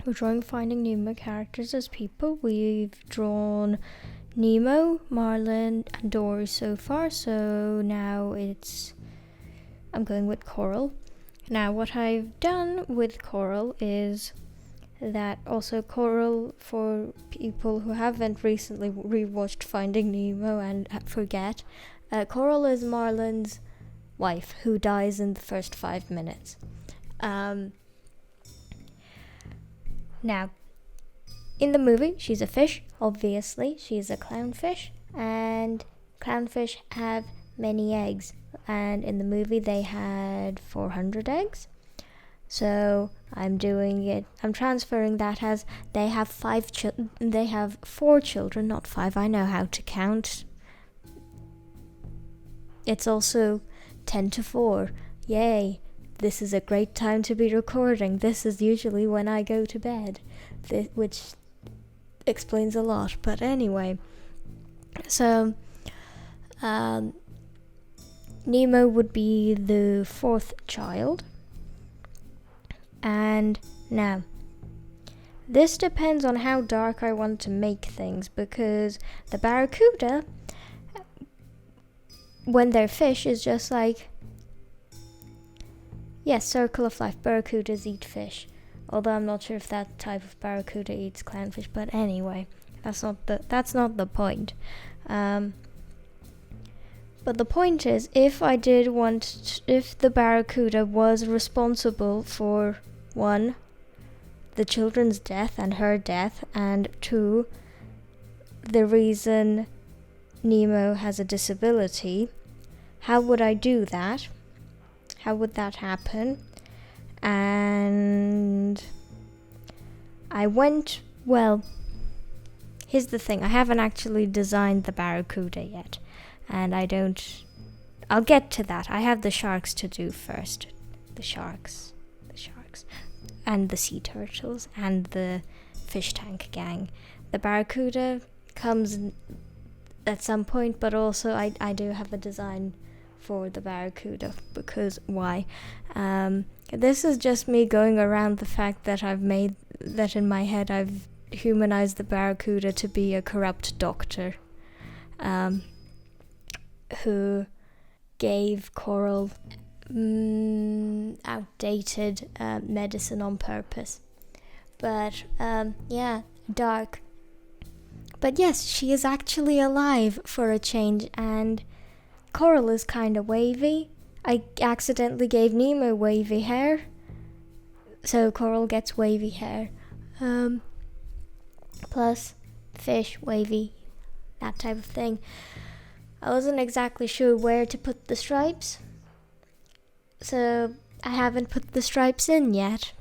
we're drawing Finding Nemo characters as people. We've drawn Nemo, Marlin, and Dory so far, so now I'm going with Coral. Now what I've done with Coral is that also Coral, for people who haven't recently rewatched Finding Nemo and forget, Coral is Marlin's wife who dies in the first 5 minutes. Now, in the movie, she's a fish, obviously. She's a clownfish, and clownfish have many eggs. And in the movie, they had 400 eggs. So I'm transferring that as they have 4 children, not 5. I know how to count. It's also 10 to 4. Yay. This is a great time to be recording. This is usually when I go to bed, which explains a lot. But anyway, so Nemo would be the 4th child. And now, this depends on how dark I want to make things, because the barracuda, when they're fish, is just like, yes, circle of life, barracudas eat fish. Although I'm not sure if that type of barracuda eats clownfish, but anyway, that's not the point. But the point is, if the barracuda was responsible for 1, the children's death and her death, and 2, the reason Nemo has a disability, how would I do that? How would that happen? And here's the thing. I haven't actually designed the barracuda yet. And I'll get to that. I have the sharks to do first. The sharks. And the sea turtles and the fish tank gang. The barracuda comes at some point, but also I do have a design for the barracuda, because why? This is just me going around the fact that I've made that in my head. I've humanized the barracuda to be a corrupt doctor who gave Coral outdated medicine on purpose. But dark. But yes, she is actually alive for a change, and Coral is kind of wavy. I accidentally gave Nemo wavy hair, so Coral gets wavy hair. Plus, fish, wavy, that type of thing. I wasn't exactly sure where to put the stripes, so I haven't put the stripes in yet.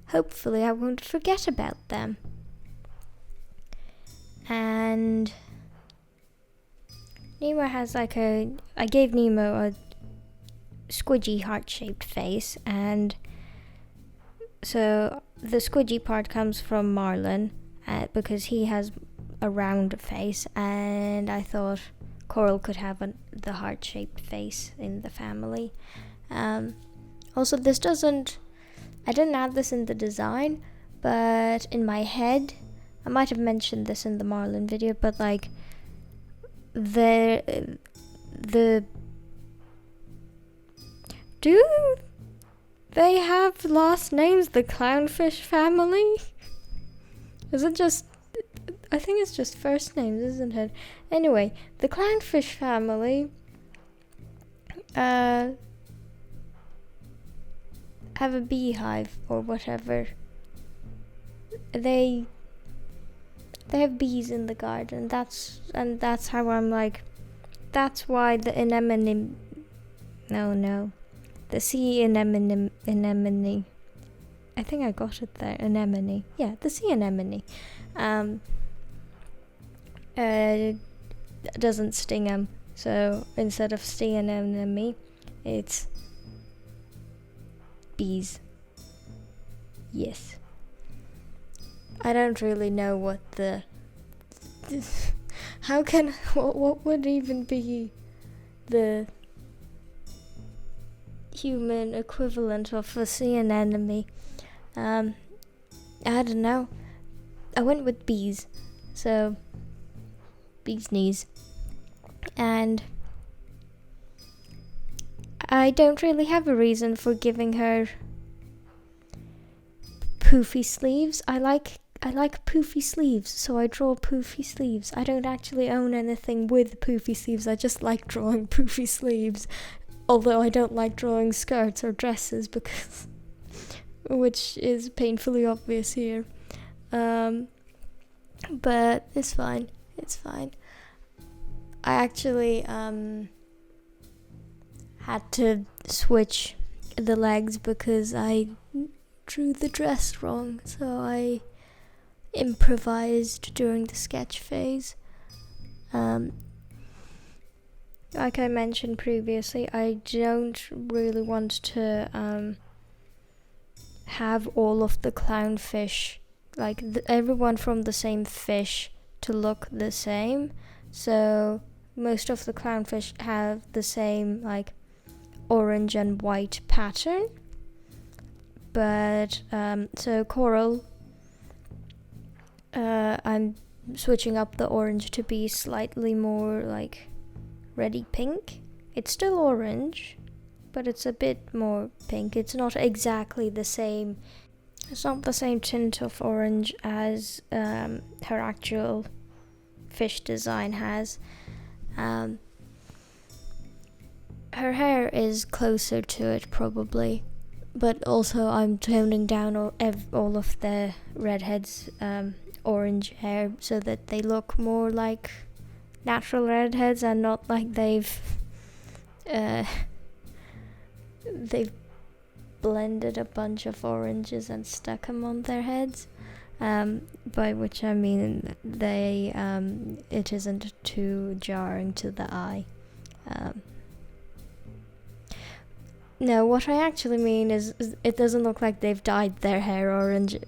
Hopefully I won't forget about them. And Nemo has I gave Nemo a squidgy heart-shaped face, and so the squidgy part comes from Marlin, because he has a round face, and I thought Coral could have the heart-shaped face in the family. Also, I didn't add this in the design, but in my head, I might have mentioned this in the Marlin video, but do they have last names, the clownfish family? I think it's just first names, isn't it? Anyway, the clownfish family have a beehive or whatever. They have bees in the garden. That's how I'm like. That's why the anemone. No, the sea anemone. I think I got it there. Anemone. Yeah, the sea anemone. Doesn't sting them. So instead of sea anemone, it's bees. Yes. I don't really know what what would even be the human equivalent of a sea anemone. I don't know. I went with bees. So, bee's knees. And I don't really have a reason for giving her poofy sleeves. I like poofy sleeves, so I draw poofy sleeves. I don't actually own anything with poofy sleeves. I just like drawing poofy sleeves. Although I don't like drawing skirts or dresses because which is painfully obvious here. But it's fine. It's fine. I actually had to switch the legs because I drew the dress wrong, so I improvised during the sketch phase. Like I mentioned previously, I don't really want to have all of the clownfish, like everyone from the same fish, to look the same. So most of the clownfish have the same like orange and white pattern. But so coral, I'm switching up the orange to be slightly more like reddy pink. It's still orange, but it's a bit more pink. It's not exactly the same. It's not the same tint of orange as her actual fish design has. Her hair is closer to it probably, but also I'm toning down all of the redheads' orange hair so that they look more like natural redheads and not like they've blended a bunch of oranges and stuck them on their heads. By which I mean they it isn't too jarring to the eye. No, what I actually mean is it doesn't look like they've dyed their hair orange,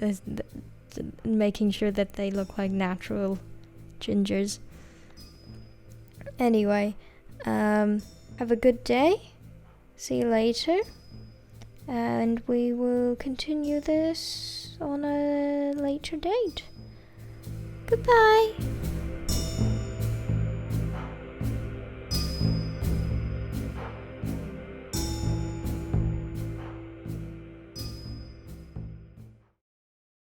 making sure that they look like natural gingers. Anyway, have a good day. See you later. And we will continue this on a later date. Goodbye.